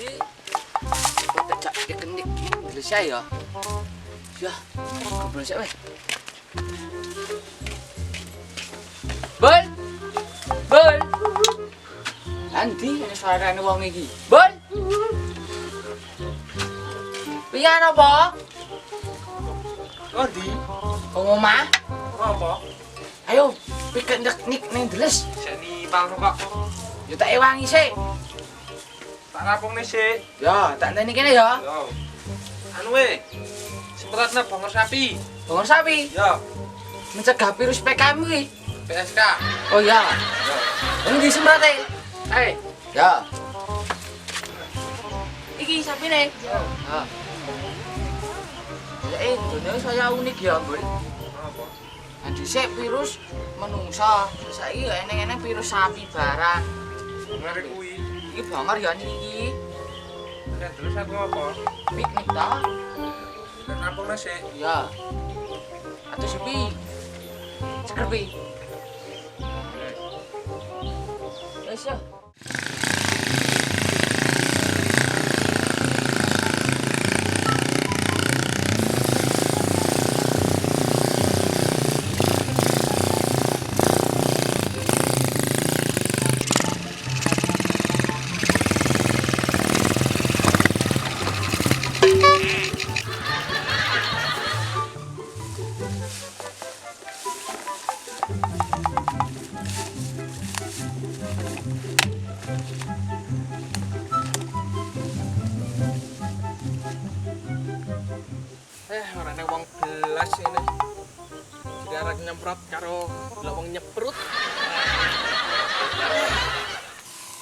iki tak kenik selesai ya. Ya, ngobrol sik weh. Bol. Bol. Andi ini suarane wong iki. Bol. Piye apa? Ndi? Wong omah. Apa? Ayo, pikir nik ning deles. Seni pangno kok. Yo tak ewangi sik. Tak rampung nih sih. Ya, tak enteni kene ya. Yo. Anu we. Semprotna bongor sapi. Bongor sapi. Yo. Mencegah virus PKM iki. PSK. Oh iya. Yo. Ini disemprate. Ya. Iki sapine. Yo. Ha. Ya, dunia saya unik ya, Mbul. Apa? Dhisik virus menungsa, saiki ya eneng-eneng virus sapi barang. Ngare kuwi. Iki bongor ya niki. Nek terus aku apa? Piknik ta? Tak rampung nih sih. Ya. Atau sepi. Sekerpi. Wes ya. Ora nek wong belas ini. Diarek nyemprot karo wong nyeprut.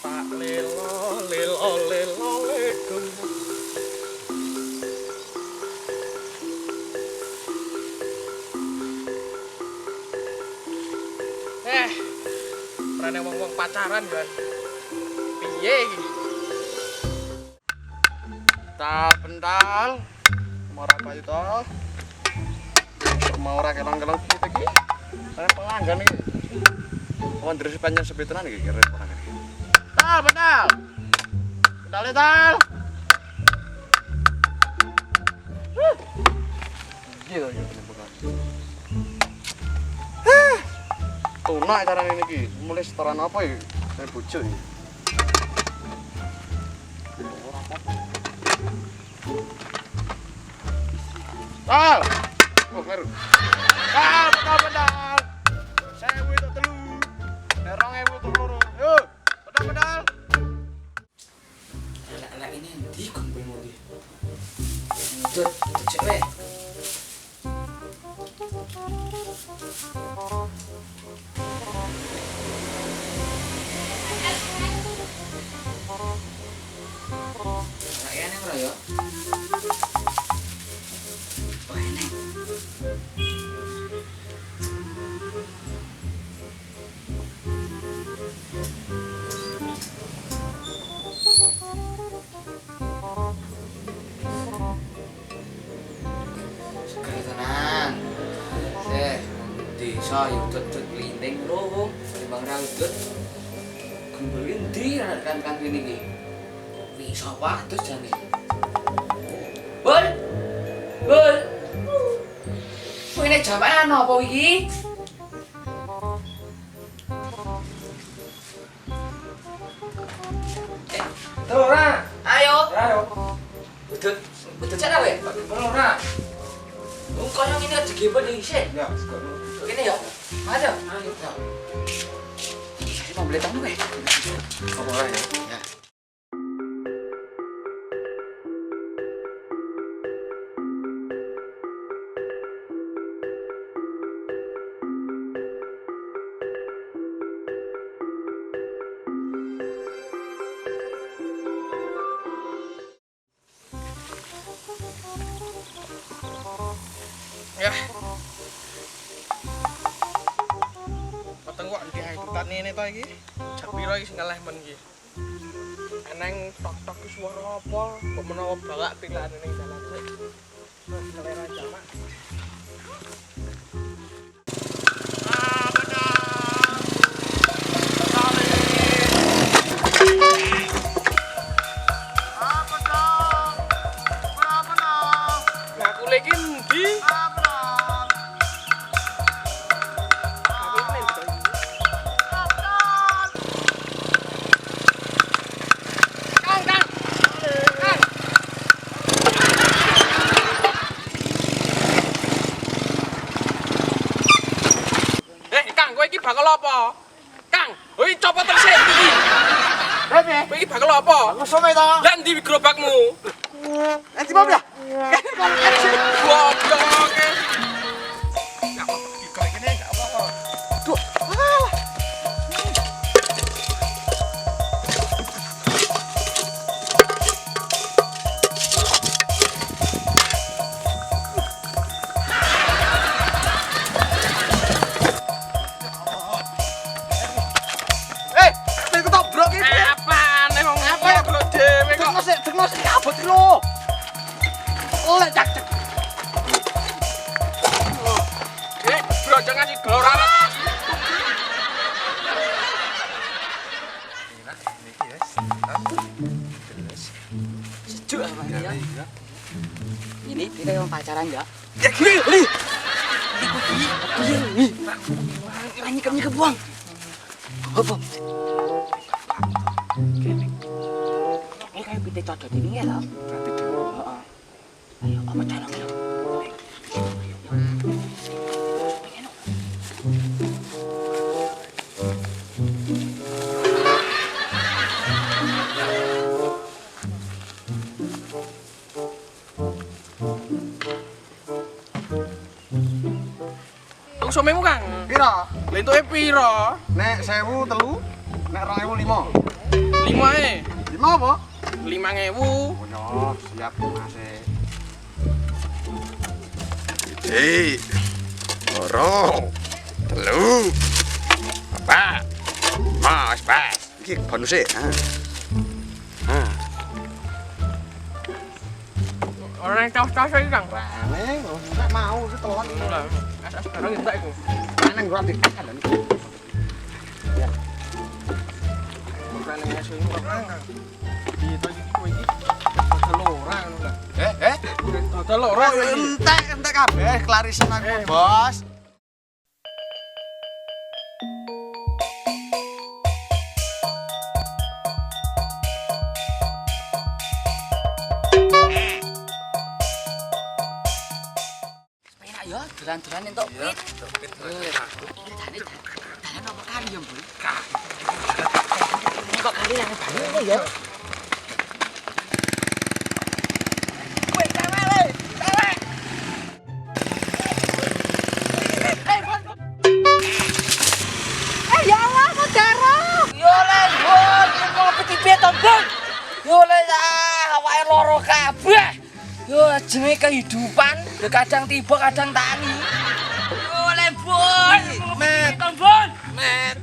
Pak lelo lelo lelo lego. Ora nek wong pacaran kan. Piye iki? Pental. Ora payu to. Mau ora kelang-kelang kita iki. Saya pelanggan iki. Wong ndres panjang sepetenan iki keren pelanggan iki. Bental. Bental. Iya ya bukan. Tunak carane niki. Mulai setoran apa ya? Saya bojo iki. Tal. Oh, baru. Pedal. 1000 itu telu. 2000 itu loro. Yo, pedal. Anak ini ndi kumpul mau di. Tut, cewek. Anak ini ora ya? Oh, ini. Sekali tenang. Desa yuk tut linting lho, timbang ra udut. Kumpul endi kan ini iki? Bisa waduh jane. Bol. Kowe nek jamaah apa iki? Ora. Ayo. Ayo. Udut cek kowe. Ora. Koyo ngene digempet iki sik. Ya, sekono. Begini ya. Ayo. Ayo. Saya mau beli tamu kowe. Apa ae? Ya. Ya. Pateng kok ndi ae ini to iki. Jak piro iki sing kalah men iki. Eneng tok-tok ki swara apa? Kok menawa bawak pilane ning dalan sik. Wes selera jamak. Kowe iki bakal apa? Aku some to. Lah ndi gerobakmu? Nanti Bob ya. Goblok. Enggak apa dikok kene enggak apa-apa. Duh. Aku tobrok iki. Apaan wong apa bro dhewe kok. Dekno sik abot iki lho. Lek cak cak. Bro jangan ngasih gloralat. Sejuk apa ya? Ini beda yang pacaran ya? Ya gini, Li. Nyikap buang. Apa? Ini kayak pite cocok ini ya loh. Ayo, apa jalan ya? Aku somemu Kang. Pira? Lentuke piro? Nek 1000 telu, nek 2005. 5 ae. 5 apa? 5.000. Oh, siap Mas. Loro, telu, papat, mas, pas. Iki bonus e. Orang yang caos-caos iki Kang. Rame, enggak mau sih telon. Lah, asas barang entek iku. Nang gua ditekan lho. Bukan yang ngasih ini Kang. Piye to iki kowe iki? Telora ngono lah. Telora iki. Entek kabeh, klarisin aku, Bos. Enak ya, dolan-dolan entuk pit. Jane dalan apa kali ya, Bu? Kok kali nang banyu ya? Ya Allah, saudara. Yo le, Bun, kok peti to, Bun? Yo le, awake loro kabeh. Yo jenenge kehidupan, ya kadang tiba kadang tani. Yo le, Bun. Met. Bun. Met.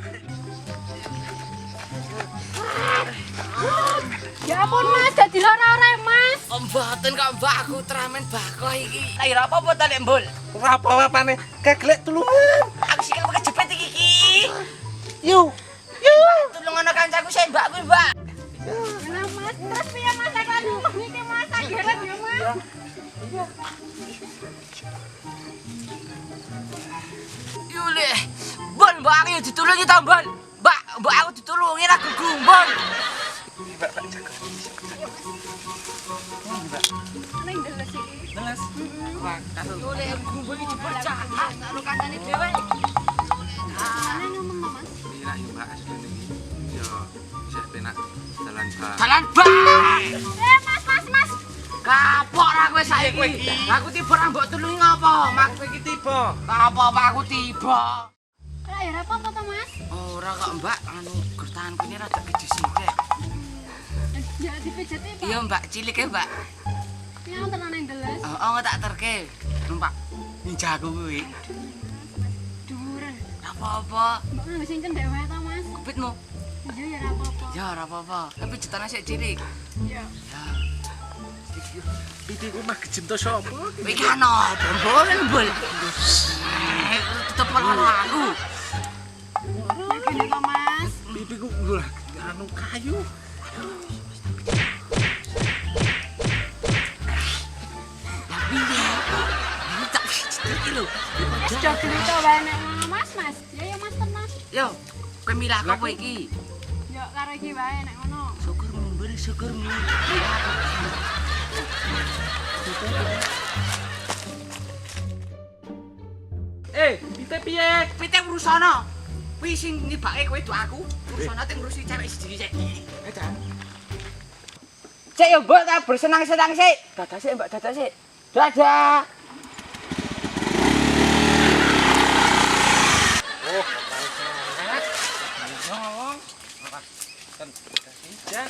Ya ampun Mas, dadi lara-lara Mas. Mboten kok Mbak, aku teramen bako iki. Lahir apa ta Lek Mbul? Ora apa-apane, keglek tulungan. Aku sikil kejepit iki. Yuk. Tulung ana kancaku sing Mbak kuwi, Mbak. Nah Mas, terus piye Mas aku aduh iki Mas ageret ya Mas. Yo le. Mbul, Mbak aku yo ditulungi ta, Mbul. Mbak aku ditulungi ra gugumbon. Ning ndeles iki. Yo le, gugumbon iki jebul jahat karo kancane dhewe. Ana ngomong to Mas. Iya, yuk Mbak, asline iki. Yo, isih penak dalan Pak. Dalan bang. Mas. Kapok ra kowe saiki. Aku tiba ra mbok tulungi ngopo? Mak kowe iki tiba. Apa aku tiba? Lah ya apa-apa to Mas? Ora kok, Mbak, anu gertahanku ini rada keju sithik. Ya dipijeti Pak. Iya, Mbak, cilik ya, Mbak. Ya wonten ana ning ndeles. Oh, tak terke. Numpak ninjaku kuwi. Dhuwuran. Ora apa-apa. Mbok nganggo sing cendhek wae to Mas. Kupitmu. Iya ya ora apa-apa. Ya ora apa-apa. Tapi jetane sik cilik. Ya. Ya. Iki ku mah kejem to sapa? Kowe iki ana bol. Tetep lara aku. Ya gini to Mas. Pipiku lah anu kayu. Lah piye? Ini tak iki lho. Wis do cerita wae nek ngono Mas. Ya Mas tenang. Yo, kowe milah apa iki? Ya karo iki wae nek ngono. Syukurmu, beri syukurmu. Pite piye? Pite urusono. Kuwi sing nibake kowe do aku. Urusono teng ngurusi cewek siji sik. Cek ya mbak, tak bersenang-senang sih. Dadah sih mbak, dadah sih. Dadah. Oh, bapak semangat. Nyolong. Apa? Kan kasih jan.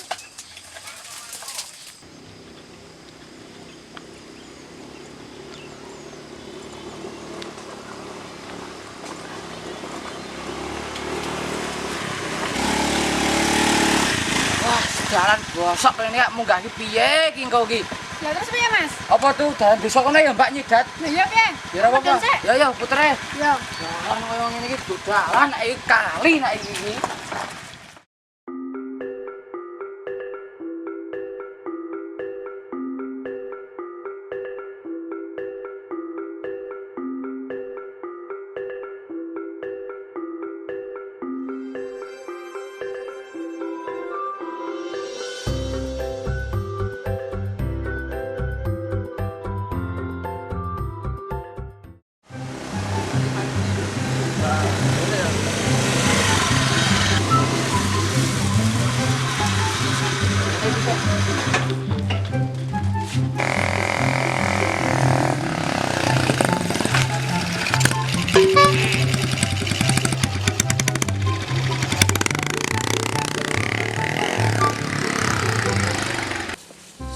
Wah, jalan gosok ini kak munggah ki piye ki engko ki. Lah terus piye, Mas? Apa tuh dalan desa kono ya Mbak nyidat? Lah iya piye? Ya ora apa-apa. Ya ya putere. Ya. Jalan koyo ngene iki dalan iki kali nek iki.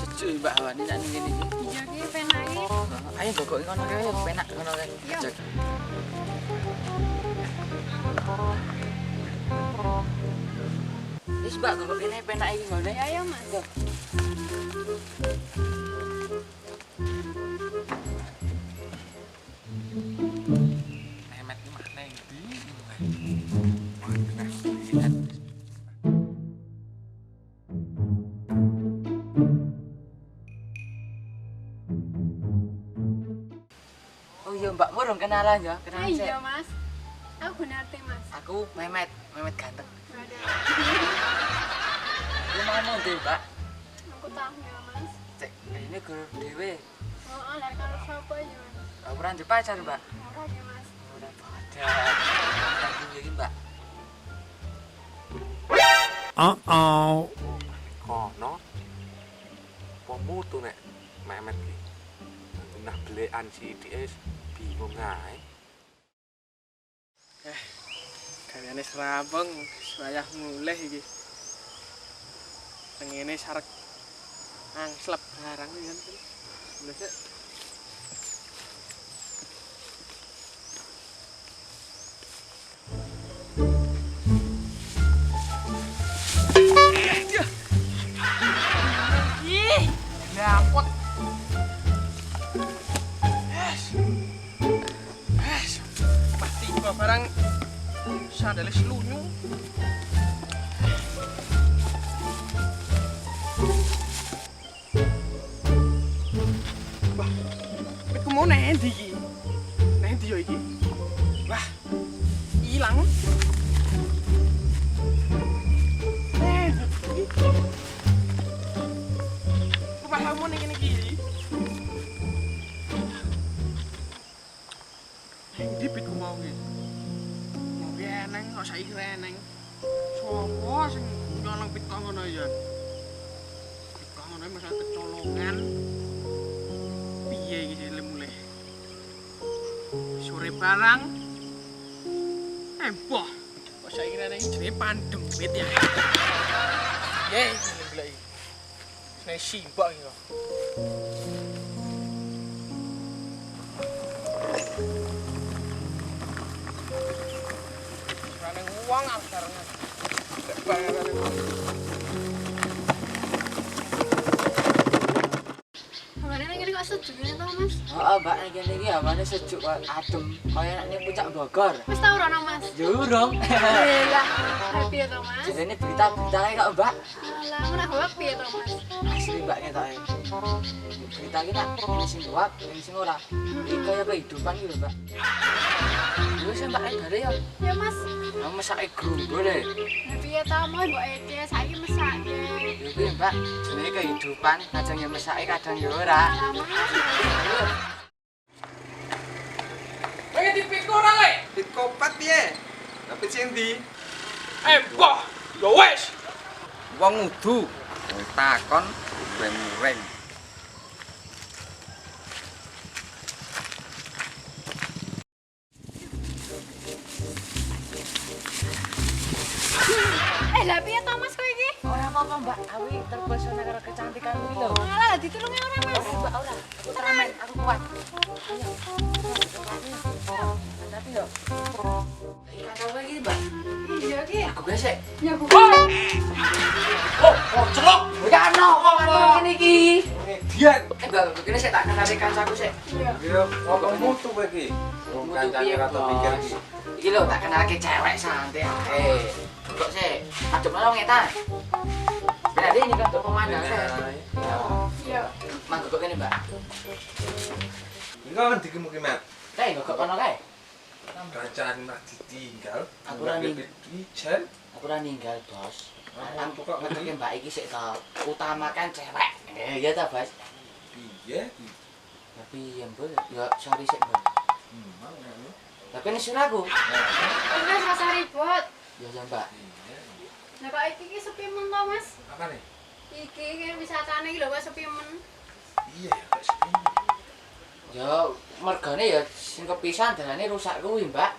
Sejuk Mbak Wani nek ngene iki. Iya ki penak iki. Ayo gogoki kono kae penak kono kae. Iya. Cek. Wis Mbak gogoki kene penak iki ngene. Ya ya, Mas. Memet iki mana iki? Waduh. Oh iya Mbak murung kenalan ya, Ah, kenalan iya, sik. Mas. Aku Gunarti, Mas. Aku Memet, Memet ganteng. Waduh. Lu mau ndek Mbak? Aku tampil, Mas. Cek ini guru dhewe. Oh, lah karo sapa ya, Mas? Aku ora ndek pacar Mbak. Ora ki, Mas. Ora pacar. Aku iki Mbak. Kono. Pemutu nek Memet ki. Nah belekan si IDS bingung ae. Gaweane serabang, wayah mulih iki. Tengene sarek angslep barang iki kan. Mulih sik. Ih, dapet. Pas tiba barang sandale selunyu. Wah, iku mau nendi iki? Nendi yo iki? Wah, ilang. Kepahamu ning kene iki. Endi pitku mau iki? Mau eneng kok saiki eneng. Sopo sing nyolong pit kok ngono ya? Pit kok ngono masalah kecolongan. Piye iki sing mulih? Sore barang. Boh. Kok saiki eneng jenenge pandem duit ya. Ye, iki golek iki. Nek simbok iki kok. Nang uang angkarangan. Hawane ning kene kok sejuk ngene to, Mas? Heeh Mbak nek kene iki hawane sejuk kok adem. Kaya nek ning puncak Bogor. Wis tau ora, Mas? Jurung. Lah, piye to, Mas? Jadinya berita-berita kayak kok Mbak. Lah, ora hoak piye to, Mas? Asli Mbak ketoke. Berita kita ini sing hoak, ini sing ora. Iki kaya kehidupan gitu Mbak. Wis Mbak gare ya. Ya, Mas. Kamu masake grunggul e. Lah piye to, Mas? Mbok ece saiki mesake. Iki Mbak, jenenge kehidupan, kadang ya mesake, kadang ya ora. Lah, Mas. Pengen dipikul ora, Le? Pit kopat piye? Tapi sendi? Boh. Ya wis. Wong ngudu. Takon ben muring. Lah piye to Mas kowe iki? Ora apa-apa, Mbak. Awi terpesona karo kecantikan kuwi lho. Alah ditulungi ora Mas. Mbak ora, aku temen, aku kuat. Ayo. Tapi yo. Ikan apa iki, Mbak? Iya iki. Aku besek. Ya Bu. Oh, celok. Gak ono apa ngene iki. Dian. Mbak, begini saya tak kenali kancaku sik. Iya, kok mutu kowe iki? Wong kancane ora tau pikir iki. Iki lho tak kenalke cewek santai ae. Kok sik, ajep nolong ngetan. Berarti ini kan untuk pemandang saya. Iya. Mangga kok kene, Mbak. Enggak ngerti ki mungkin mat. Kae kok kono kae. Kancane mah ditinggal. Aku ora ning- Ijen. Aku ora ninggal, Bos. Aku kok ngerti ngerti. Mbak iki sik to. Utamakan cewek. Iya ta, Bos. Piye? Tapi ya, Mbak, ya sorry sik, Mbak. Tapi ini suraku. Wis rasa ribut. Ya, ya, Mbak. Lah kok iki sepi men to Mas? Apa nih? Iki wisatane iki lho kok sepi men. Iya ya, Pak Sepi. Ya, mergane ya sing kepisan dalane rusak kuwi, Mbak.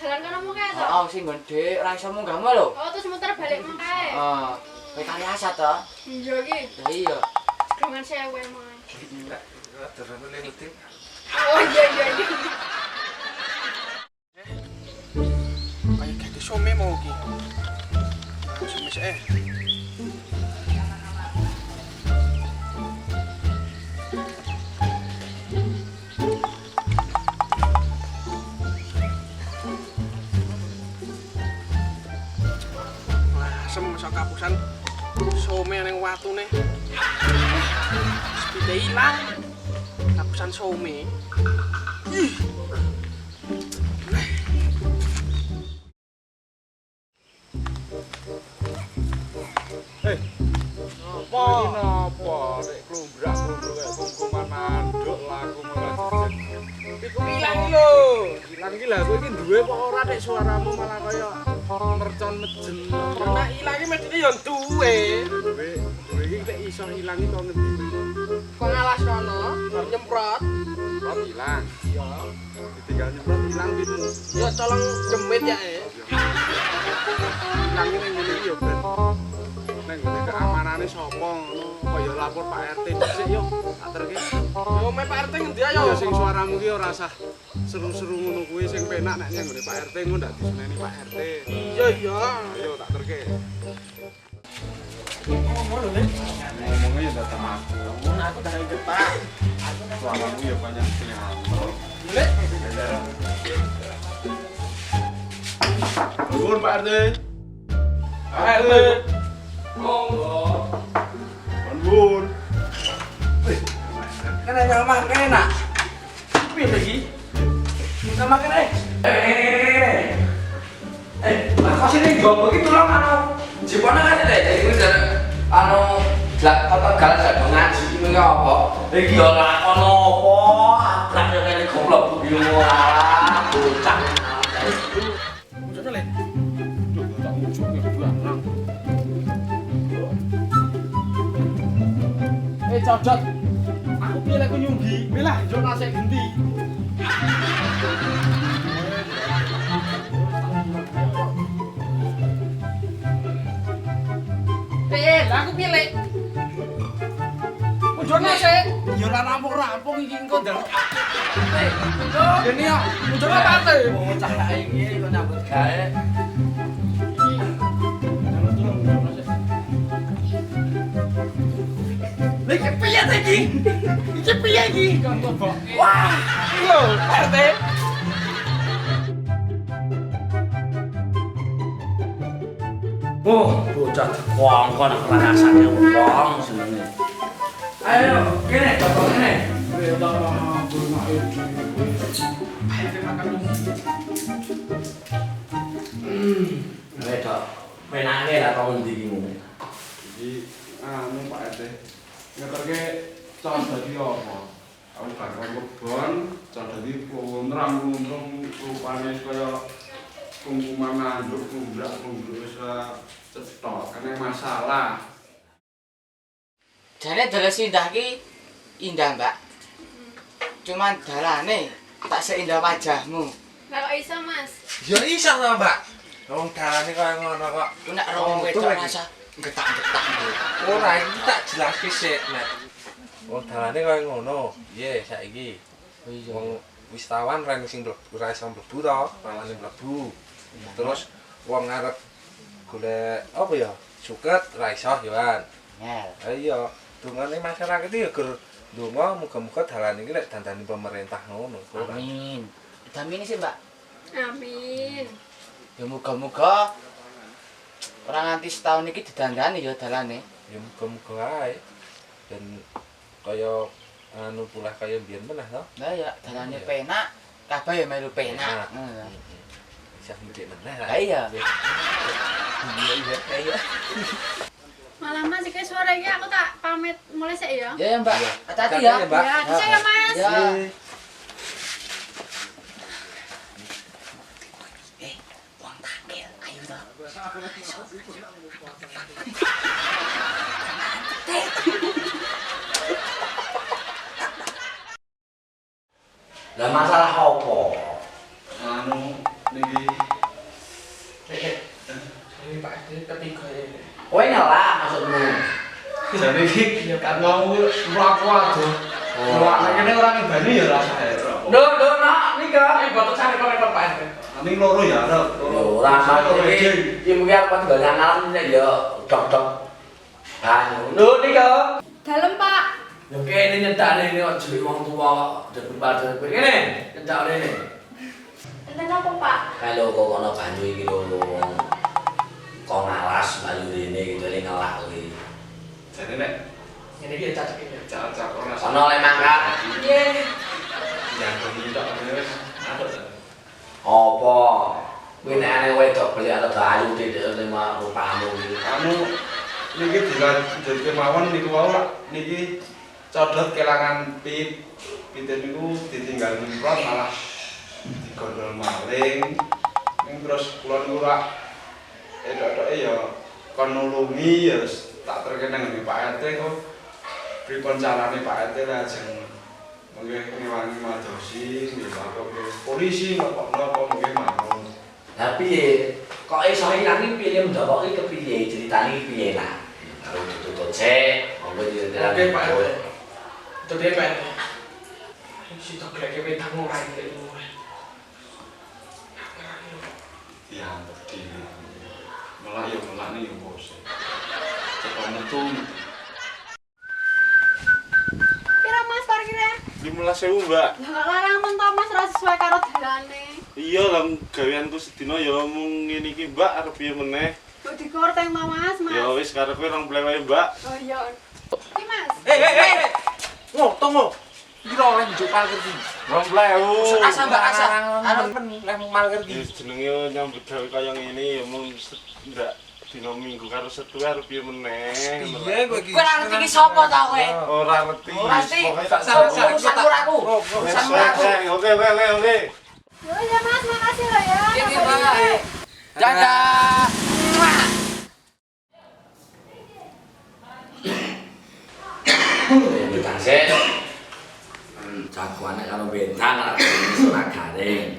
Jalan kono mu kae to. Heeh, sing nggon ora iso munggah lho. Oh, terus muter balik men kae. Heeh. Kowe kali asat to. Iya iki. Ya iya. Dengan sewe men. Enggak, terus lelutin. Oh iya iya iya. Kayak gak some mau ki. Some sih. Asem masak kapusan. Some ning watune. Sepide ilang. Kapusan some. Ih. Apa? Napa nek klumbrak-klumbruk kayak kungkuman anduk laku malah jejen. Iku ilang lho. Ilang iki lha kowe iki duwe kok ora nek suaramu malah kaya mercon mejen. Nek ilang iki mestine yo duwe. Kowe iki nek iso ilang iki kok ngendi? Kok ngalas kono, nyemprot. Rot ilang. Ya, Ditinggal nyemprot ilang gitu. ya colong jemit ya Ilang ini ngene iki yo ben. Nek ngene keamanane sapa ngono, kaya lapor Pak RT dhisik yo. Tak terke. Yo me Pak RT ngendi ayo. Ya sing suaramu ki ora usah seru-seru ngono kuwi sing penak nek nang ngene Pak RT ngono ndak diseneni Pak RT. Iya iya. Ayo tak terke. Ngomongnya ya datang aku. Aku dari depan. Suaramu ya banyak pilihan. Nuwun Pak RT. Pak RT. Monggo. Nuwun. Kena yang makan nak. Piye lagi? Enggak makan kok sini jomblo iki tulung jipone kan dek iki jelak kotor galas gak ngaji iki apa? Iki yo lakon apa? Abrak yo ngene goblok yo alah bocah. Bojone le. Tak muncul ke belakang. Codot. Aku piye lek nyunggi? Belah yo nasik gendi. Lah aku piye lek? Bojone sik. Ya ora rampung-rampung iki engko ndelok. Dene yo, bojone pate. Bocah iki kok nyambut gawe. Iki piye iki? Iki piye iki? Wah, Lho, RT. oh, bocah kongkon rasane wong senenge. Ayo, kene, bapak kene. Wedok, penake lah kok ngendi iki ngene. Iki anu Pak RT. Ngeterke cas dadi apa? Aku gak kebon, cas dadi kuntrang-kuntrung rupane kaya kungkuman anduk klumbrak-klumbruk wis cetok, kene masalah. Jane dalan sindah ki indah, Mbak. Cuman dalane tak seindah wajahmu. Lah kok iso, Mas? Ya iso to, Mbak. Wong dalane kaya ngono kok. Ku nek romo wedok rasa getak-getak. Ora iki tak jelaske sik, Nek. Wong dalane kaya ngono. Piye saiki? Wong wisatawan ra sing ora iso mlebu to, malah mlebu. Terus wong arep golek apa ya? Suket ra iso yoan. Ngel. Ha iya, dungane masyarakat iki ya ger ndonga muga-muga dalan iki lek dandani pemerintah ngono. Amin. Amin sih, Mbak. Amin. Ya muga-muga ora nganti setahun iki didandani ya dalane. Ya muga-muga ae. Dan kaya anu pula kaya biyen meneh to. Lah ya dalane penak, kabeh ya melu penak. Penak. Bisa ngidek meneh Lah iya. Iya. Malah Mas iki sore iki aku tak pamit mulai sik ya. Ya Mbak. Iya. Hati-hati Hati-hati ya. ya, Mbak. Ya, bisa ya, Mas. Ya. Wong tangkil, ayo to. Lah masalah apa? Anu niki Ini Pak RT ketiga ya. Kowe ngelak maksudmu. jane iki kan ngomong mlaku aduh. Ora nek kene ora ngibani ya rasane. Nduk, nak nika. Batuk sare kok Pak RT. Ning loro ya, Rok. Yo ora maksud iki. Iki mungkin apa tinggal ngalam nek ya dok-dok. Anu, nduk nika. Dalem, Pak. Ya kene nyedakne ini kok jelek wong tuwa kok daripada kowe kene nyedak rene. Enten apa, Pak? Kalau kok ana banyu iki lho. Kok ngalas banyu rene gitu le ngelak kowe. Jane nek Ini iki cacak iki. cacak ora Ana le mangkat. Nggih. yang tok wis aduk. Apa? Kowe nek ane wedok beli atau ayu tidak lima rupamu iki. Anu niki dilanjutke mawon niku wae lak niki codot kelangan piten niku ditinggal nyemprot malah digondol maling. Ning terus kula niku rak edok-edoke ya kon nulungi ya tak terkene ngene Pak RT kok pripun carane Pak RT lajeng mengke ngewangi madosi nggih apa polisi napa mungkin mawon. Lah piye? Kok iso ilang iki piye ndok iki kepiye ceritane iki piye lah. Karo tutut cek, monggo diceritakake. Oke, Pak RT. Itu dia Pak RT. Si tok lagi petang ora iki. Ya ngerti. Malah ya melane ya bos. Cepat metu Pira Mas parkirnya? 15.000, Mbak. Lah kok larangan to Mas ra sesuai karo dalane. Iya, lah gaweanku sedina ya mung ngene iki, Mbak, arep piye meneh. Kok dikorteng to Mas, Mas. Ya wis karep kowe 20 wae, Mbak. Oh iya. Iki Mas. Ngoto ngo. Iki ora oleh njuk parkir iki. 20.000. Asa Mbak asa. Anu Lek mung parkir Ya iki. jenenge nyambut gawe kaya ngene ya mung ndak dina minggu karo Setu arep piye meneh. Piye kowe iki? kowe ora ngerti iki sapa ta kowe? Ora ngerti. Ora ngerti. Pokoke tak Urusan aku. Urusan aku. Oke. Yo ya Mas, makasih loh ya. Iki Mbak. Dadah. Bintang sik. Jagoane karo bintang lak iso ora garing.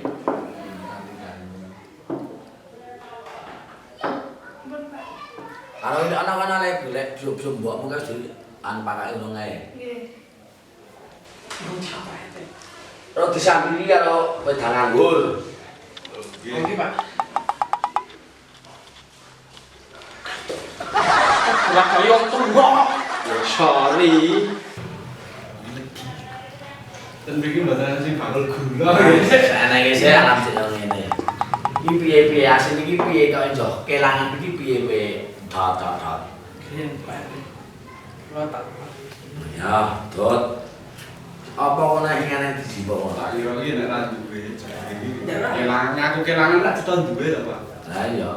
Kalau ini anak-anak lek golek bisu-bisu mbokmu kan dhewe an pakake ngono ae. Nggih. Ora disampili karo wedang anggur. Oke, Pak. Lah kaya tuwa. sorry. Dan bikin badan sing bakal gula. Ana iki sik alam sik ngene. Iki piye-piye asin iki piye kok enjoh kelangan iki piye kowe? Dot. Kene Pak RT. Ora tak. Ya, dot. Apa kok nek ngene dijibok ngono? Tak kira iki nek ra duwe kelangan aku kelangan tak ceton duwe to, Pak. Lah iya.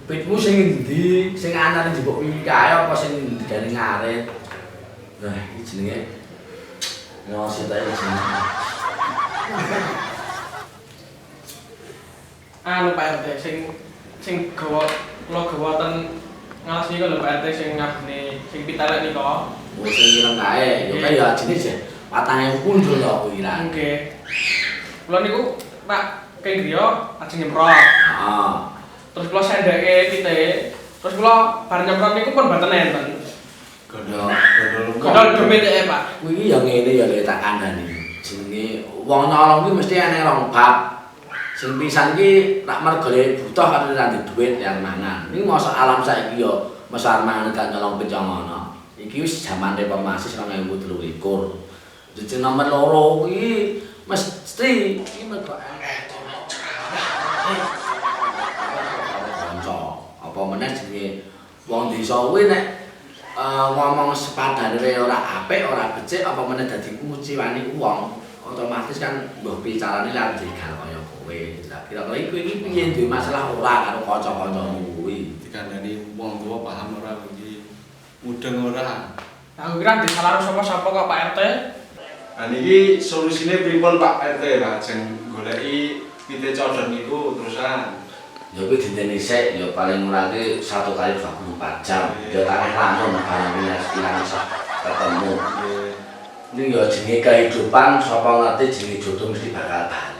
Pitmu sing endi? Sing anane njebok wingi kae apa sing digane ngarit? Nah, iki jenenge ngosi ta iki jenenge. Anu Pak RT sing gawa kula gawa ten ngasih kalau Pak RT sing ngabene sing pitelek nika. Oh sing ireng kae, yo kaya jenis ya 4.000 pundhul to kuwi lah. Nggih. Kula niku Pak keng griya ajeng nyemprot. Heeh. Terus kula sendeke pite. Terus kula bar nyemprot niku pun mboten enten. Godhol dompete Pak. Kuwi ya ngene ya lek tak kandhani. Jenenge wong nyolong kuwi mesti ana rong bab. Sing pisan iki tak mergole butuh karo ra duit yang mangan. Ini mosok alam saiki yo mesar mangan gak nyolong pencong ngono. Iki wis jaman reformasi 2023. Jeneng nomor 2 kuwi mesti iki mergo kanca. Apa meneh jenenge wong desa kuwi nek ngomong sepadane ora apik, ora becik apa meneh dadi nguciwani wong, otomatis kan mbah bicarane lan jegal kaya kowe. Lah kira-kira iki piye duwe masalah ora karo kanca-kancamu kuwi? Dikandani wong tua paham ora iki mudeng ora. Aku kira disalah sapa-sapa kok Pak RT. Nah niki solusine pripun Pak RT lah jeng goleki pite codot niku terusan. Ya kuwi dinteni sik ya paling ora ki 1 kali 24 jam. Ya tak langsung barang ilang ketemu. Ini ya jenenge kehidupan sapa ngerti jenenge jodoh mesti bakal bali.